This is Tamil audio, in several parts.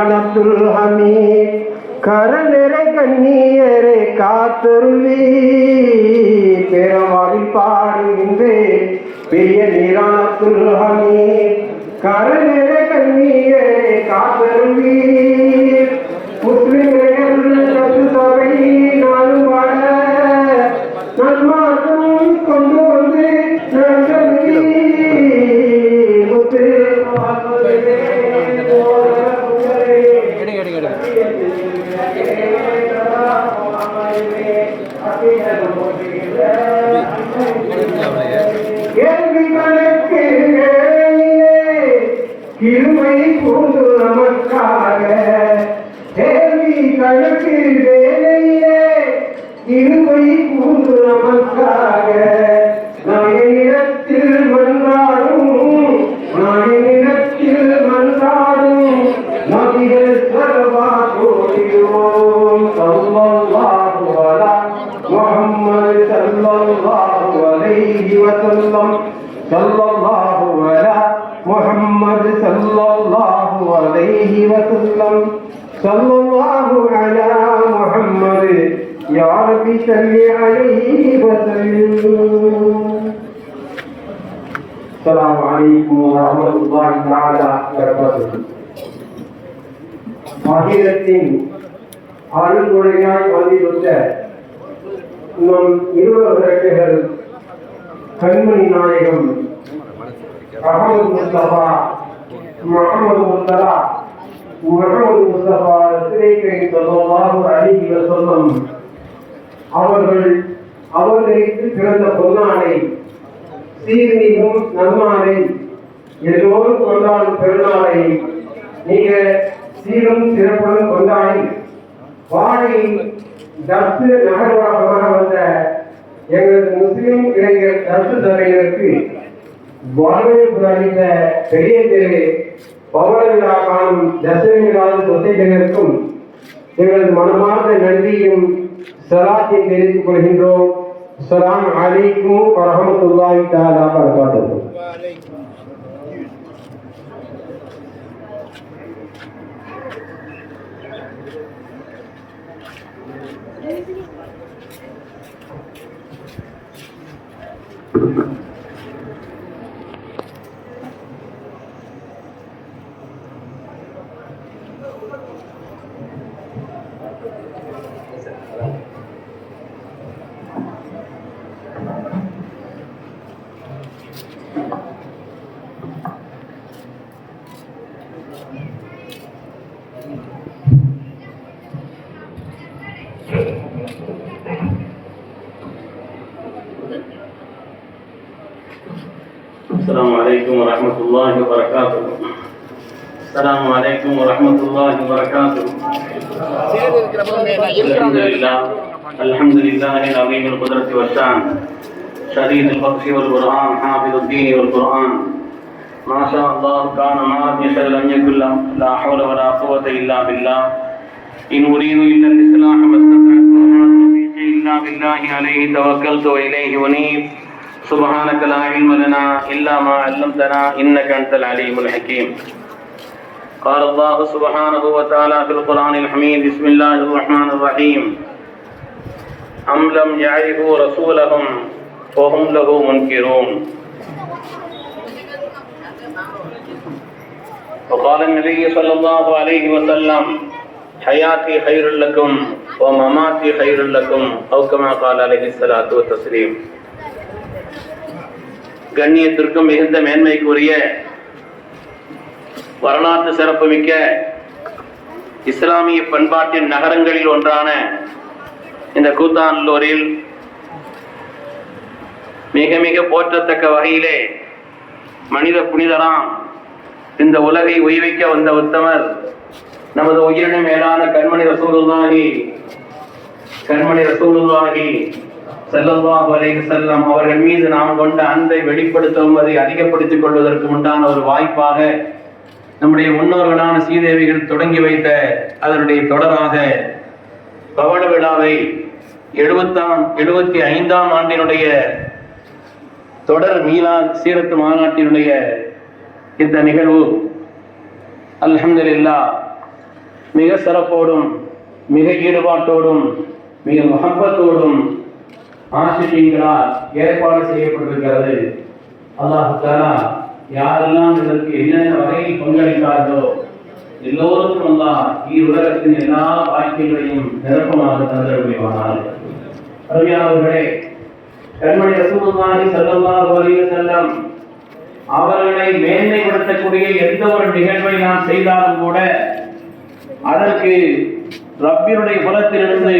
அப்துல் ஹமீத் கரநிறை கண்ணீரை காத்தருளி பெருமாவில் பாடுகின்றேன் பெரிய நீரான அப்துல் ஹமீத் கரநிறை கண்ணீரை காத்தருளி முஸ்லிம்கள் சபை நானும் வாழ நன்மார்க்கம் கொண்டு வந்து கிருமை பூண்டு நமக்காக தேவி கணக்கு வேலையிலே கிருமை பூண்டு நமக்காக நாயனிடத்தில் மன்றாடும் நாயனிடத்தில் மன்றாடும் நபிகள் சர்வா கோடியோம் ஸல்லல்லாஹு அலா முஹம்மது ஸல்லல்லாஹு அலைஹி வஸல்லம் ஸல்லல்லாஹு அலா محمد صلى الله عليه وسلم صلى الله على محمد يا رب صل عليه وسلم السلام عليكم ورحمة الله تعالى وبركاته ஆகிரத்தின் ஆளுநரையாய் வந்திருந்த நம் இருவர்கள் கண்மணி நாயகம் அஹமது முஸ்தபா முஹம்மது முஸ்தபா முஹம்மது முஸ்தபா ரசூலுல்லாஹி ஸல்லல்லாஹு அலைஹி வஸல்லம் அவர்கள் அவர்களுக்கு பிறந்த பொன்னாளை சீர்மிகும் நன்னாளை எல்லோரும் கொண்டாடும் பெருநாளை நீங்க சீரும் சிறப்புடன் கொண்டாடி வாழை தர்சு நகர்வாகமாக வந்த எங்களது முஸ்லிம் இளைஞர் தர்சு சபையினருக்கு வாழ்வில் அளித்த பெரிய திரு பவள விழா காணும் தசமி விழாவின் சொசைட்டினருக்கும் எங்களது மனமார்ந்த நன்றியும் சலாத்தையும் தெரிவித்துக் கொள்கின்றோம். அஸ்ஸலாமு அலைக்கும் வரஹ்மத்துல்லாஹி தஆலா வபரகாத்துஹு. السلام عليكم ورحمة الله وبركاته. السلام عليكم ورحمة الله وبركاته. الحمد لله العظيم القدرة والشان شديد البطش والبرهان حافظ الدين والقرآن ما شاء الله كان ما لم يشاء لم يكن لا حول ولا قوة إلا بالله إن أريد إلا الإصلاح ما استطعت وما توفيقي إلا بالله عليه توكلت وإليه أنيب سبحانك لا علم لنا إلا ما علمتنا إنك أنت العليم الحكيم. قال الله سبحانه وتعالى في القرآن الحميد بسم الله الرحمن الرحيم أم لم يعرفوا رسولهم وهم له منكرون. وقال النبي صلى الله عليه وسلم حياتي خير لكم ومماتي خير لكم أو كما قال عليه الصلاة والتسليم. கண்ணியத்திற்கும் மிகுந்த மேன்மைக்குரிய வரலாற்று சிறப்புமிக்க இஸ்லாமிய பண்பாட்டின் நகரங்களில் ஒன்றான இந்த கூத்தாநல்லூரில் மிக மிக போற்றத்தக்க வகையிலே மனித புனிதராம் இந்த உலகை உய்விக்க வந்த உத்தமர் நமது உயிரினும் மேலான கண்மணி ரசூலுல்லாஹி ஸல்லல்லாஹு அலைஹி வஸல்லம் அவர்கள் மீது நாம் கொண்ட அன்பை வெளிப்படுத்தவும் அதை அதிகப்படுத்திக் கொள்வதற்கு உண்டான ஒரு வாய்ப்பாக நம்முடைய முன்னோர்களான சீதேவிகள் தொடங்கி வைத்த அதனுடைய தொடராக பவள விழாவை 75ஆம் ஆண்டினுடைய தொடர் மீலாத் சீரத்து மாநாட்டினுடைய இந்த நிகழ்வு அல்ஹம்துலில்லாஹ் மிக சிறப்போடும் மிக ஈடுபாட்டோடும் மிக முகப்பத்தோடும் ஆசிரியர்களால் ஏற்பாடு செய்யப்பட்டிருக்கிறது. அல்லாஹ் தஆலா யாரெல்லாம் இதற்கு என்னென்ன வகையில் பங்களித்தார்களோ எல்லோருக்கும் அல்லாஹ் உலகத்தின் எல்லா வாய்ப்புகளையும் நிரப்பமாக தந்திரப்படுவார்கள். அருமையானவர்களே, கண்மணி ரசூலுல்லாஹி ஸல்லல்லாஹு அலைஹி வஸல்லம் அவர்களை மேன்மைப்படுத்தக்கூடிய எந்த ஒரு நிகழ்வை நாம் செய்தாலும் கூட அதற்கு ரப்பினுடைய புறத்திலிருந்து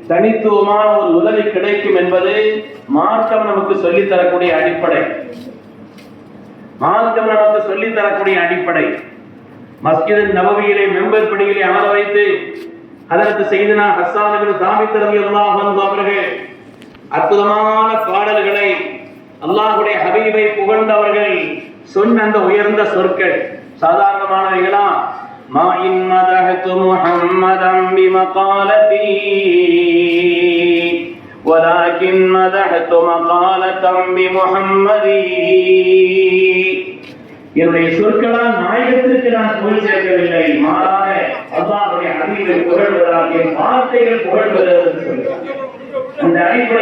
தனித்துவமான ஒரு உதவி கிடைக்கும் என்பது மார்க்கம் நமக்கு சொல்லித் தரக்கூடிய அடிப்படை. மார்க்கம் நமக்கு சொல்லித் தரக்கூடிய அடிப்படை. மஸ்ஜித் நபவியிலே மெம்பர் படியிலே அமர வைத்து அதற்கு செய்தனா ஹஸ்ஸான் இப்னு சாபித் ரலியல்லாஹு அன்ஹு அவர்கள் அற்புதமான பாடல்களை அல்லாஹ்வுடைய ஹபீபை புகழ்ந்தவர்கள் சொன்ன அந்த உயர்ந்த சொற்கள் சாதாரணமானவைகளா? மா இன் மதஹது முஹம்மதன் பிமகாலதி வலாகின் மதஹது மகாலதன் பிமுஹம்மதி. என்னுடைய சொற்களால் நாயகத்திற்கு நான் புகழ் சேர்க்கவில்லை, மாறாக அல்லாஹ்வுடைய ஹபீபை புகழ்வதாக என் வார்த்தைகள் புகழ்வதாக சொல்கிறார். அந்த அடிப்படை